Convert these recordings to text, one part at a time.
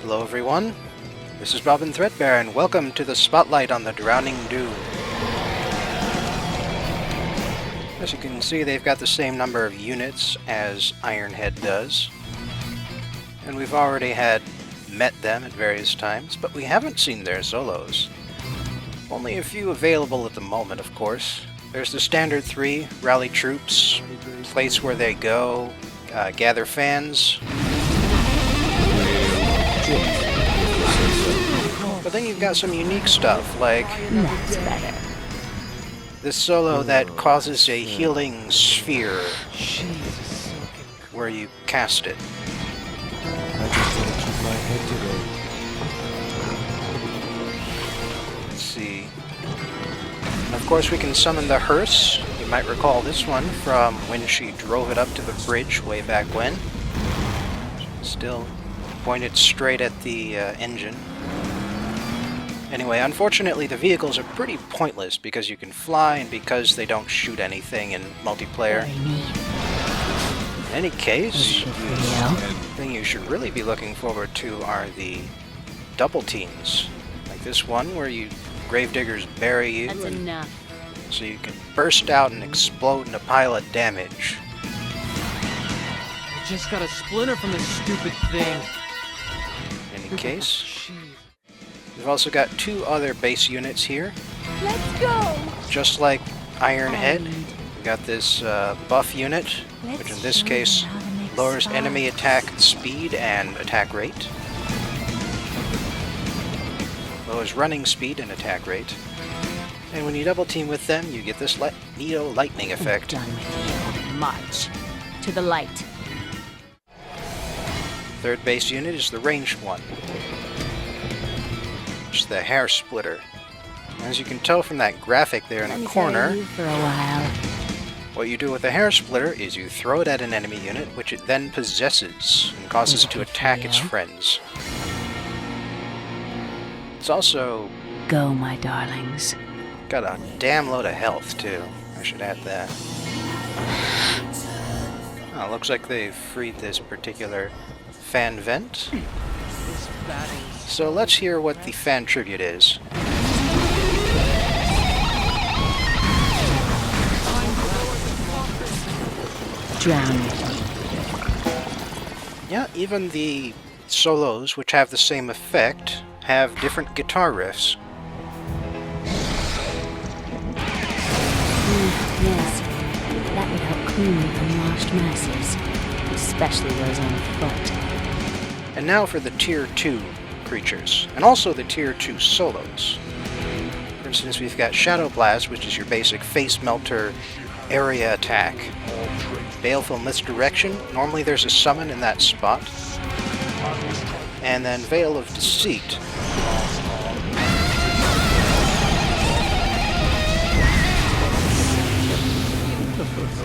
Hello everyone, this is Robin Threadbare and welcome to the Spotlight on the Drowning Doom. As you can see, they've got the same number of units as Ironhead does. And we've already met them at various times, but we haven't seen their solos. Only a few available at the moment, of course. There's the standard 3, rally troops, place where they go, gather fans. But then you've got some unique stuff, like that's better. this solo that causes a healing sphere where you cast it. Let's see. And of course we can summon the hearse. You might recall this one from when she drove it up to the bridge way back when. Still pointed straight at the engine. Anyway, unfortunately the vehicles are pretty pointless because you can fly and because they don't shoot anything in multiplayer. In any case, the thing you should really be looking forward to are the double teams. Like this one where gravediggers bury you. That's enough. So you can burst out and explode in a pile of damage. I just got a splinter from this stupid thing. In any case, we've also got two other base units here. Let's go! Just like Ironhead, we got this buff unit, which in this case lowers enemy attack speed and attack rate. Lowers running speed and attack rate. And when you double team with them, you get this Neo lightning effect. Done with you. March to the light. Third base unit is the ranged one. It's the hair splitter. As you can tell from that graphic there in the corner, For a while. what you do with the hair splitter is you throw it at an enemy unit, which it then possesses and causes it to attack its friends. It's also Go, my darlings. got a damn load of health too. I should add that. Oh, looks like they've freed this particular fan vent. So let's hear what the fan tribute is. Drown. Yeah, even the solos, which have the same effect, have different guitar riffs. Yes, that would help clean the unwashed masses, especially those on foot. And now for the Tier 2 creatures, and also the Tier 2 solos. For instance, we've got Shadow Blast, which is your basic face melter area attack. Baleful Misdirection, normally there's a summon in that spot. And then Veil of Deceit.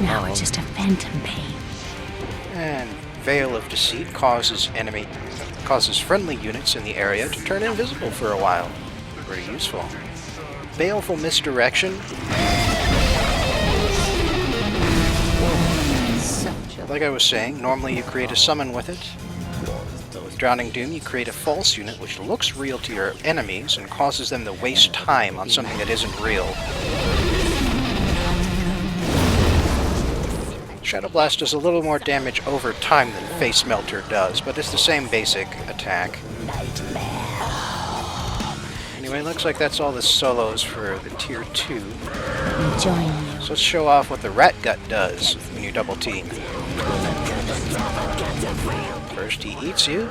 Now it's just a phantom pain. And Veil of Deceit causes friendly units in the area to turn invisible for a while. Pretty useful. Baleful Misdirection. Like I was saying, normally you create a summon with it. But with Drowning Doom, you create a false unit which looks real to your enemies and causes them to waste time on something that isn't real. Shadow Blast does a little more damage over time than Face Melter does, but it's the same basic attack. Anyway, looks like that's all the solos for the Tier 2. So let's show off what the Rat Gut does when you double team. First he eats you,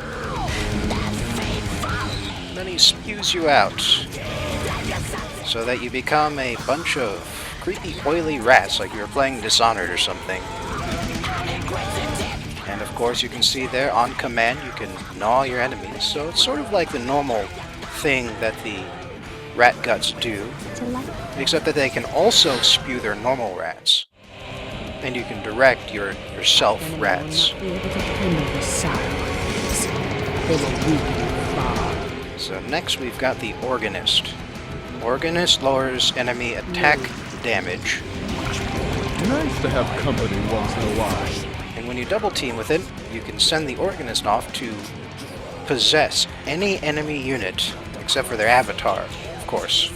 then he spews you out, so that you become a bunch of creepy oily rats like you were playing Dishonored or something. And of course you can see there on command you can gnaw your enemies, so it's sort of like the normal thing that the rat guts do, except that they can also spew their normal rats. And you can direct your self-rats. So next we've got the Organist. Organist lowers enemy attack damage. Nice to have company once in a while. And when you double team with it, you can send the Organist off to possess any enemy unit, except for their avatar, of course.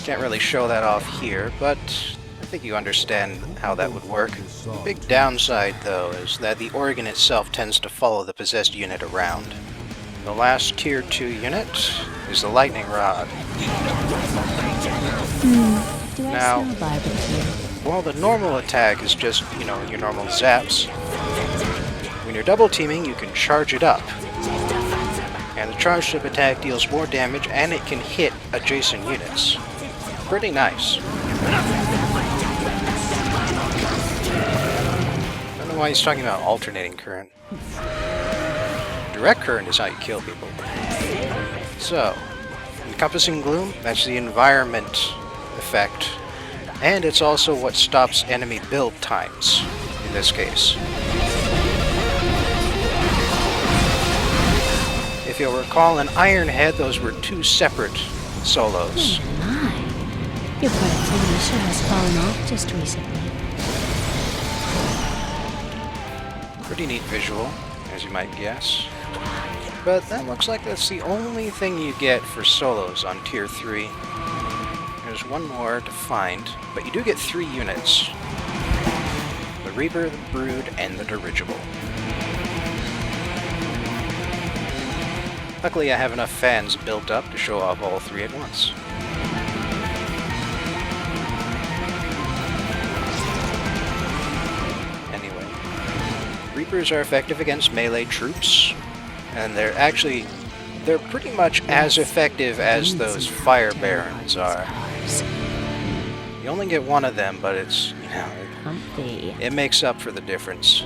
Can't really show that off here, but I think you understand how that would work. The big downside, though, is that the organ itself tends to follow the possessed unit around. The last Tier 2 unit is the Lightning Rod. Do I Now, smell barbecue? while the normal attack is just, your normal zaps, when you're double teaming, you can charge it up. And the charged up attack deals more damage and it can hit adjacent units. Pretty nice. I don't know why he's talking about alternating current. Direct current is how you kill people. So, encompassing gloom, that's the environment effect. And it's also what stops enemy build times, in this case. If you'll recall, in Ironhead, those were two separate solos. My, your productivity sure has fallen off just recently. Pretty neat visual, as you might guess. But that looks like that's the only thing you get for solos on Tier 3. There's one more to find, but you do get 3 units. The Reaper, the Brood, and the Dirigible. Luckily I have enough fans built up to show off all 3 at once. Anyway, Reapers are effective against melee troops, and they're pretty much as effective as those Fire Barons are. You only get one of them, but it's, it makes up for the difference.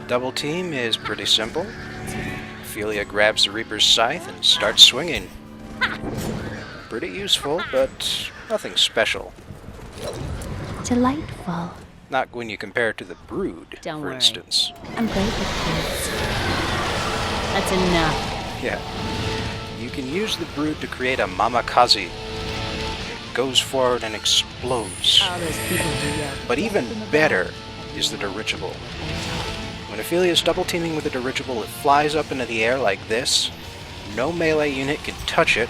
Double team is pretty simple. Ophelia grabs the Reaper's scythe and starts swinging. Pretty useful, but nothing special. Delightful. Not when you compare it to the Brood, Don't for worry. instance. I'm great with kids. That's enough. Yeah. You can use the Brood to create a Mamakaze. It goes forward and explodes. All those people who yell. But even better is the Dirigible. When Ophelia's double teaming with the Dirigible, it flies up into the air like this. No melee unit can touch it,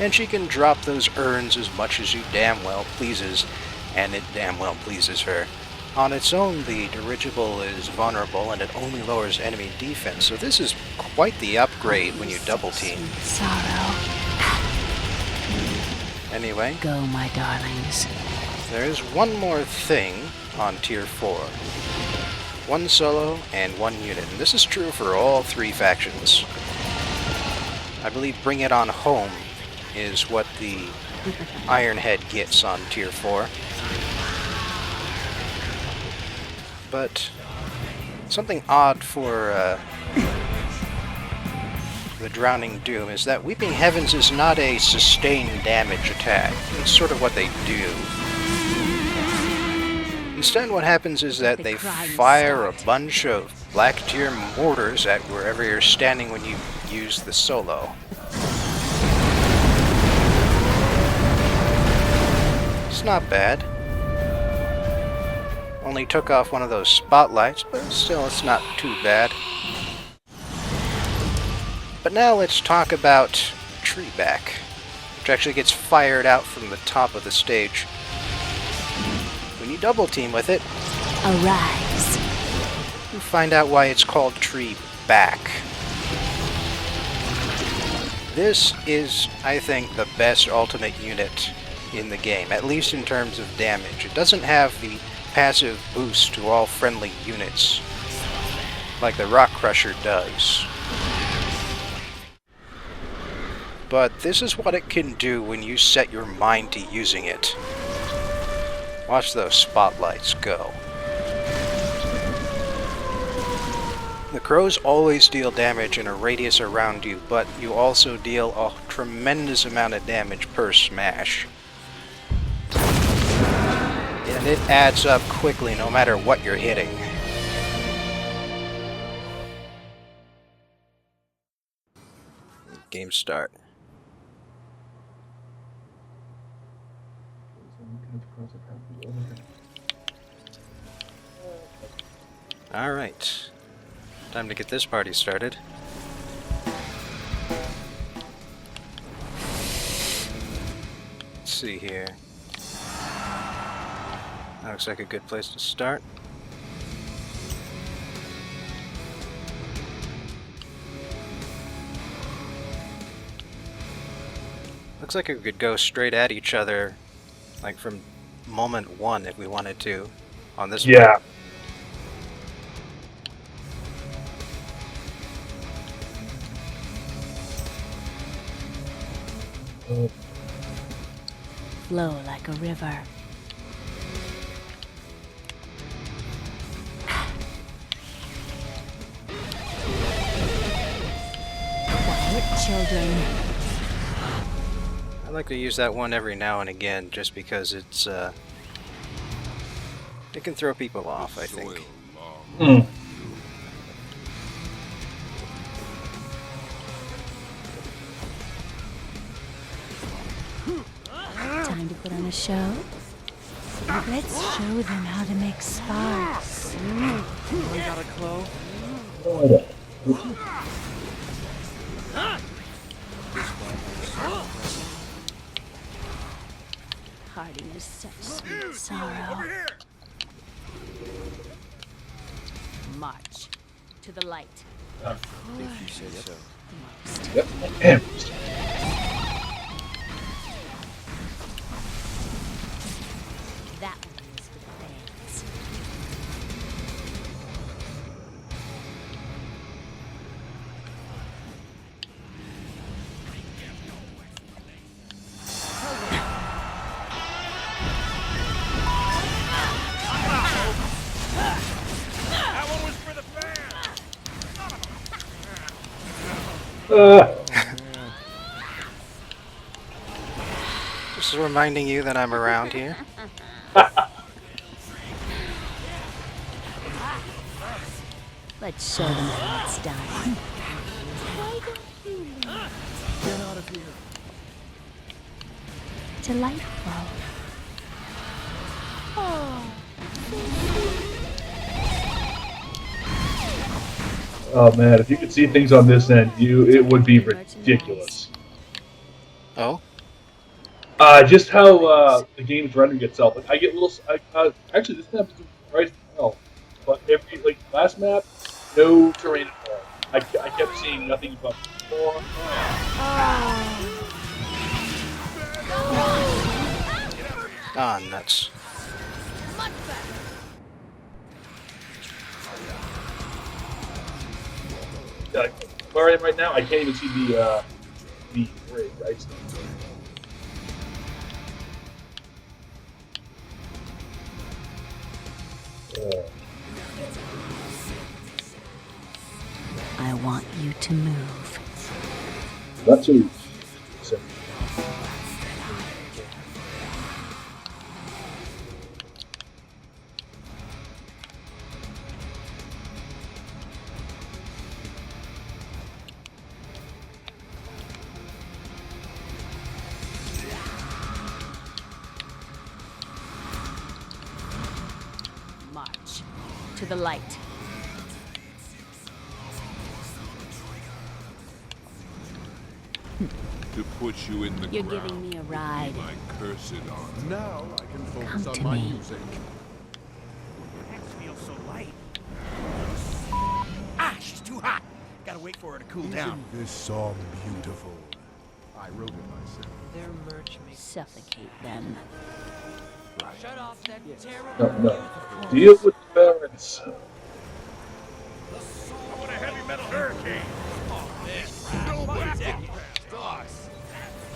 and she can drop those urns as much as she damn well pleases, and it damn well pleases her. On its own, the Dirigible is vulnerable and it only lowers enemy defense, so this is quite the upgrade when you double team. Sweet sorrow. Anyway, Go, my darlings. there is one more thing on Tier 4. 1 solo and 1 unit, and this is true for all 3 factions. I believe Bring It On Home is what the Ironhead gets on Tier 4. But something odd for the Drowning Doom is that Weeping Heavens is not a sustained damage attack. It's sort of what they do. Instead, what happens is that they fire a bunch of black tier mortars at wherever you're standing when you use the solo. It's not bad. Only took off one of those spotlights, but still it's not too bad. But now let's talk about Treeback, which actually gets fired out from the top of the stage. When you double team with it, Arise. you find out why it's called Treeback. This is, I think, the best ultimate unit in the game, at least in terms of damage. It doesn't have the passive boost to all friendly units like the Rock Crusher does. But this is what it can do when you set your mind to using it. Watch those spotlights go. The crows always deal damage in a radius around you, but you also deal a tremendous amount of damage per smash. And it adds up quickly no matter what you're hitting. Game start. Alright. Time to get this party started. Let's see here. That looks like a good place to start. Looks like we could go straight at each other, like from moment one if we wanted to, on this Yeah. Flow like a river. Quiet, children. I like to use that one every now and again, just because it's it can throw people off, I think. Mm. Time to put on a show? Let's show them how to make sparks. We got a clove. Parting is such sweet sorrow. March to the light. If you say so. Most. Yep. Damn. That one is for the fans. Just reminding you that I'm around here. Let's show them how it's done. Get out of here. Delightful. Oh man, if you could see things on this end, it would be ridiculous. Oh? Just how the game's rendering itself. Like I get little. Actually, this map is surprising well, but every last map, no terrain at all. I kept seeing nothing but floor. Ah, nuts. Where I am right now, I can't even see the rig. Right? I want you to move. Not too. So, March to the light. To put you in the You're ground. giving me a ride. My cursed honor. Now I can focus Come on to my me. music. Feels so light. Ah, she's too hot. Gotta wait for her to cool down. Isn't this song beautiful? I wrote it myself. Their merch makes Suffocate them. shut off that terrible. no. Deal with the parents. I want a heavy metal hurricane.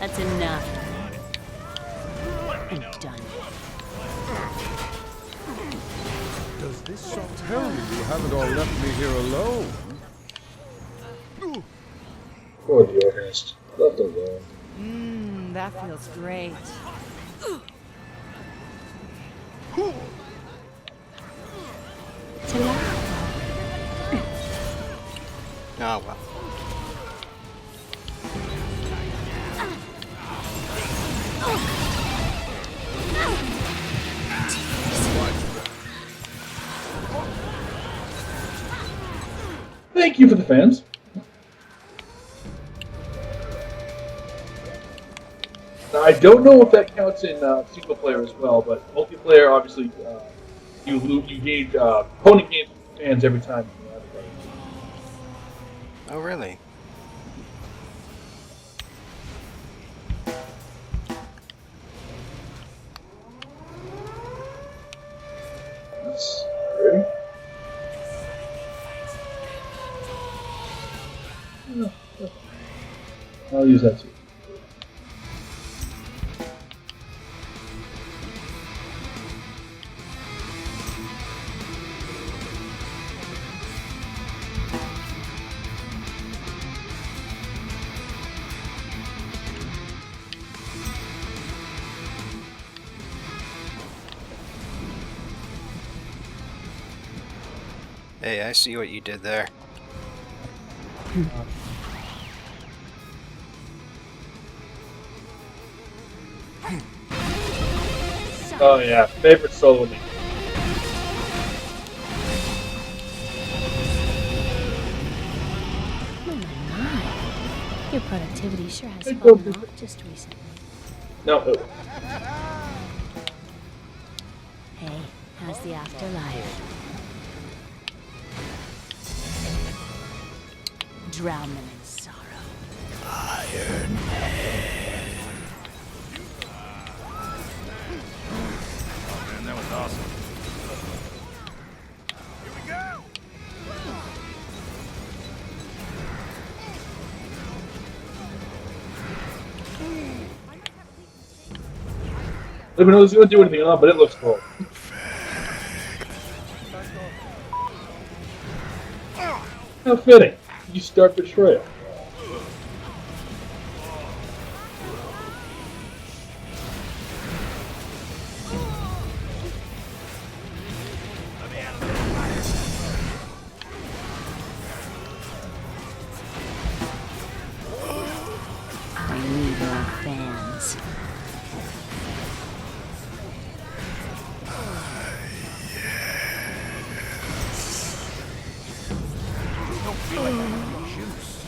That's enough. I'm done. Does this song tell you you haven't all left me here alone? Poor the organist. Left alone. That feels great. Delightful. Oh well. thank you for the fans. Now, I don't know if that counts in single player as well, but multiplayer, obviously, you gain opponent gains fans every time. Oh, really? That's great. I'll use that too. Hey, I see what you did there. Oh yeah, favorite solo game. My. Your productivity sure has Hey, go fallen for off just recently. No, Hey, how's the afterlife? Drown them in sorrow. Man, that was awesome. Here we go. I don't know if it's gonna do anything or not, but it looks cool. How fitting. You start Betrayal. I need more fans. Don't feel like I'm in juice.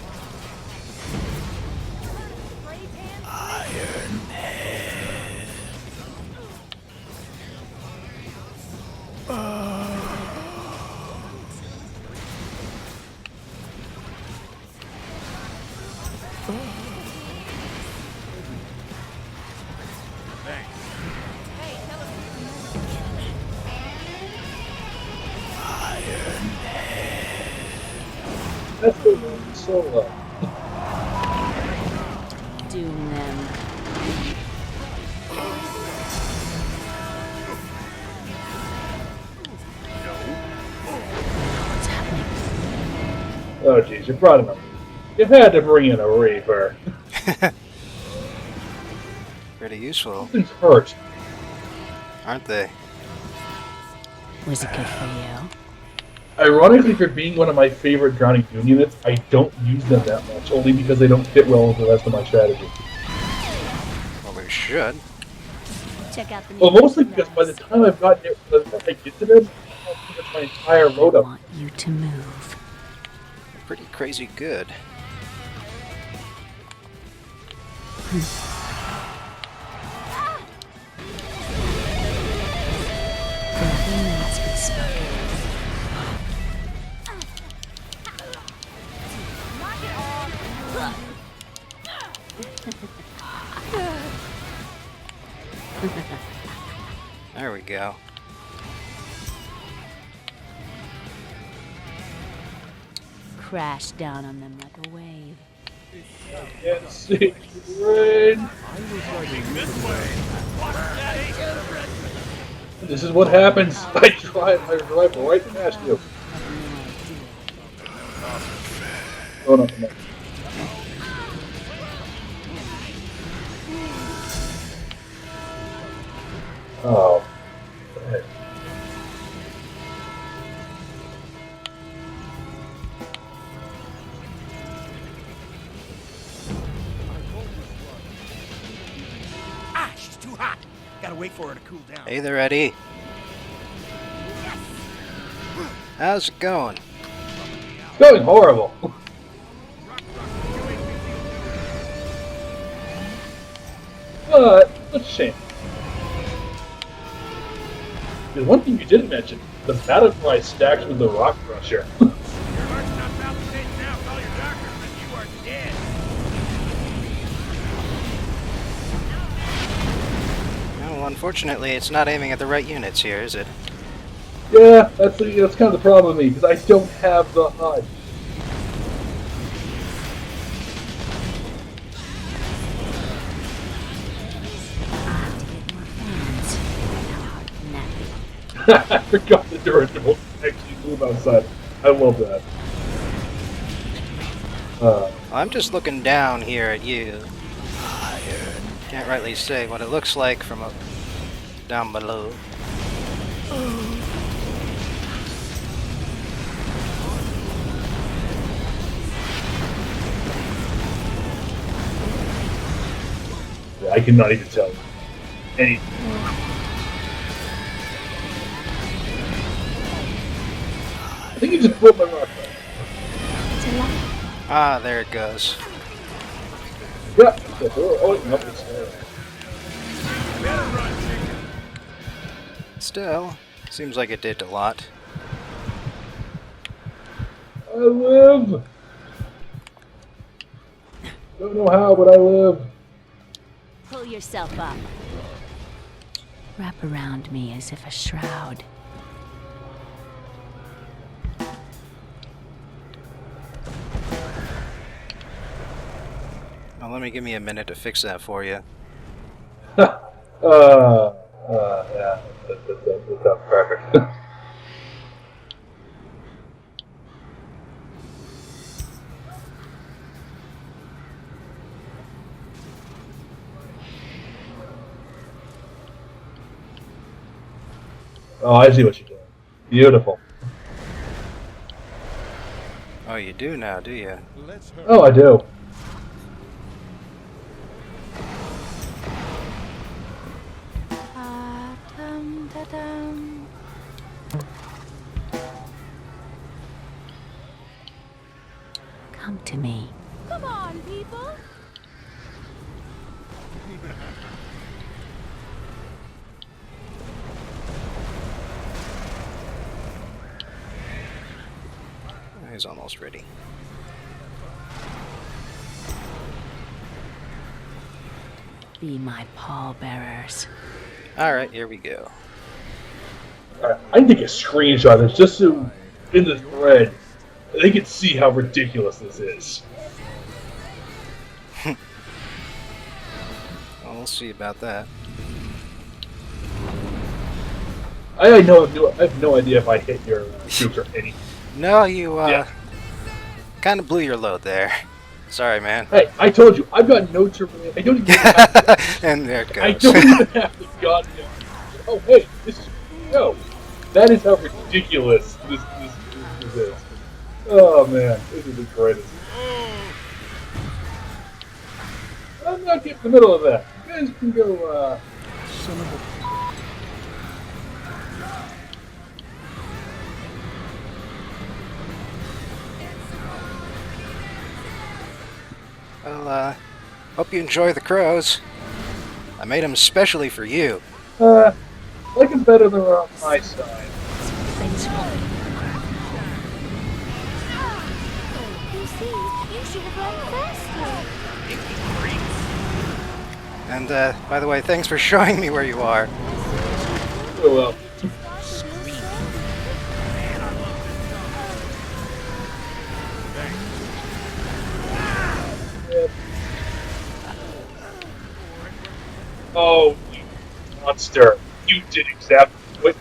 That's the one solo. Doom them. What's happening? Oh jeez, you brought him up. You had to bring in a Reaper. Pretty useful, Things hurt. aren't they? Was it good for you? Ironically, for being one of my favorite Drowning Doom units, I don't use them that much, only because they don't fit well with the rest of my strategy. Well, we should. Check out the new Well, mostly merchandise. because by the time I've gotten it, by the time I get to them, I'll finish my entire I load up. want you to move. Pretty crazy good. Nothing needs to be spoken. There we go. Crash down on them like a wave. Can't see rain. This is what happens. I drive my rifle right past you. Oh, no, no. Oh. Go ahead. Ah, she's too hot. Gotta wait for her to cool down. Hey there, Eddie. How's it going? Going horrible. But, that's a shame. There's one thing you didn't mention. The battle cry stacks with the rock crusher. Your heart's not palpitating now, call your doctor, but you are dead. Well, unfortunately, it's not aiming at the right units here, is it? Yeah, that's kind of the problem with me, because I don't have the HUD. I forgot the dirigible actually move outside. I love that. I'm just looking down here at you. Can't rightly say what it looks like from down below. Yeah, I cannot even tell you anything. I think you just broke my rock. Ah, there it goes. Yeah. Oh, no, it's there. Still, seems like it did a lot. I live. Don't know how, but I live. Pull yourself up. Wrap around me as if a shroud. Well, let me give me a minute to fix that for you. Yeah, that's perfect. Oh, I see what you're doing. Beautiful. Oh, you do now, do you? Let's hurry. Oh, I do. Come to me. Come on, people. He's almost ready. Be my pallbearers. Alright, here we go. Alright, I can take a screenshot of this just so in the thread they can see how ridiculous this is. Well, we'll see about that. I have no idea if I hit your troops or anything. No, you, Yeah. kind of blew your load there. Sorry, man. Hey, I told you, I've got no terrain. I don't even have And there it I goes. don't even have the goddamn. Oh, hey, this is. No. That is how ridiculous this is. Oh, man. This is the greatest. I'm not getting in the middle of that. You guys can go, Son of a... Well, hope you enjoy the crows. I made them especially for you. like them better than they're on my side. You see, you should have run faster. And, by the way, thanks for showing me where you are. Oh, well. Oh, you monster. You did exactly what...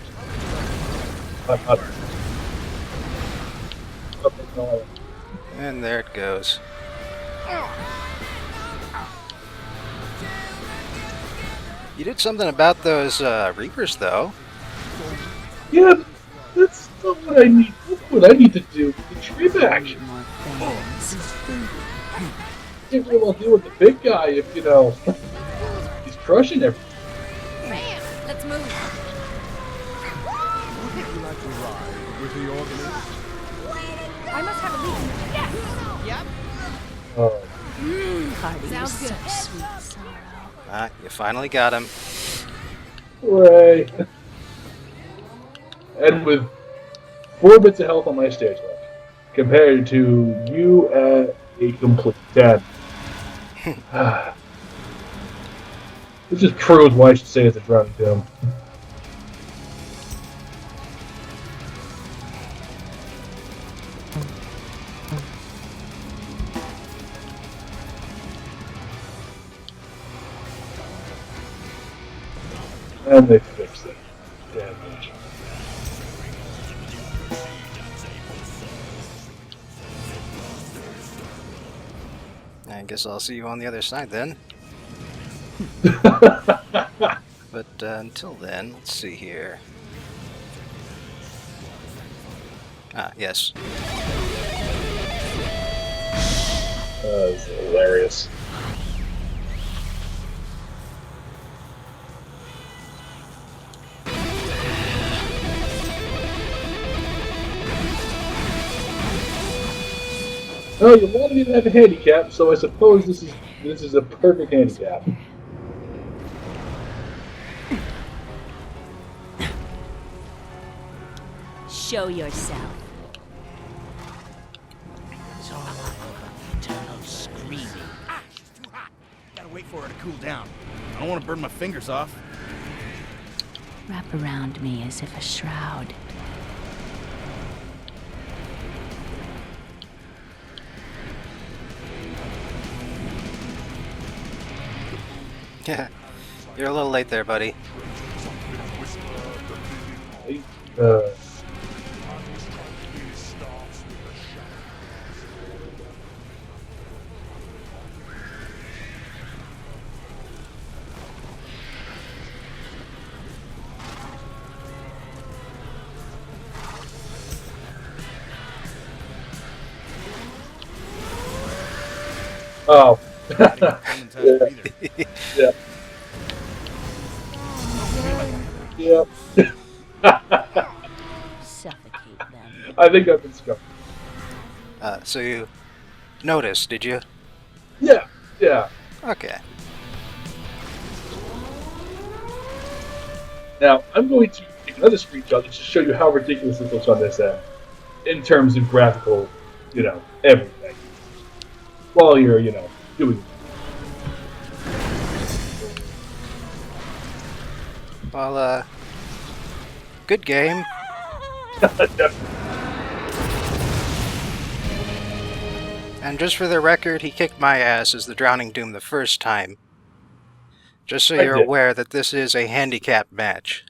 And there it goes. You did something about those, Reapers, though. Yeah, but that's not what I need. That's what I need to do with the trip action. More fans. Can't really well deal with the big guy if, you know, he's crushing everything. Man, let's move. Would you like to ride with the organist? Way to go! I must have a lead. Yes! Party Sounds is good. so sweet sorrow. Ah, you finally got him. Hooray! And with 4 bits of health on my stage left, compared to you at a complete 10. This just proves why I should say it's a drowning tomb. And they fixed it. Damage. I guess I'll see you on the other side then. But until then, let's see here. Ah, yes. That's hilarious. Oh, you wanted me to have a handicap, so I suppose this is a perfect handicap. Show yourself. It's all about eternal screaming. Ah, she's too hot. Gotta wait for her to cool down. I don't want to burn my fingers off. Wrap around me as if a shroud. Yeah, you're a little late there, buddy. Oh. Yeah. Yeah. Suffocate them. I think I've been scuffed. So you noticed, did you? Yeah. Yeah. Okay. Now, I'm going to take another screenshot just to show you how ridiculous this looks on this end. In terms of graphical, everything. While you're, doing it. Well, good game. And just for the record, he kicked my ass as the Drowning Doom the first time. Just so I you're did. aware that this is a handicap match.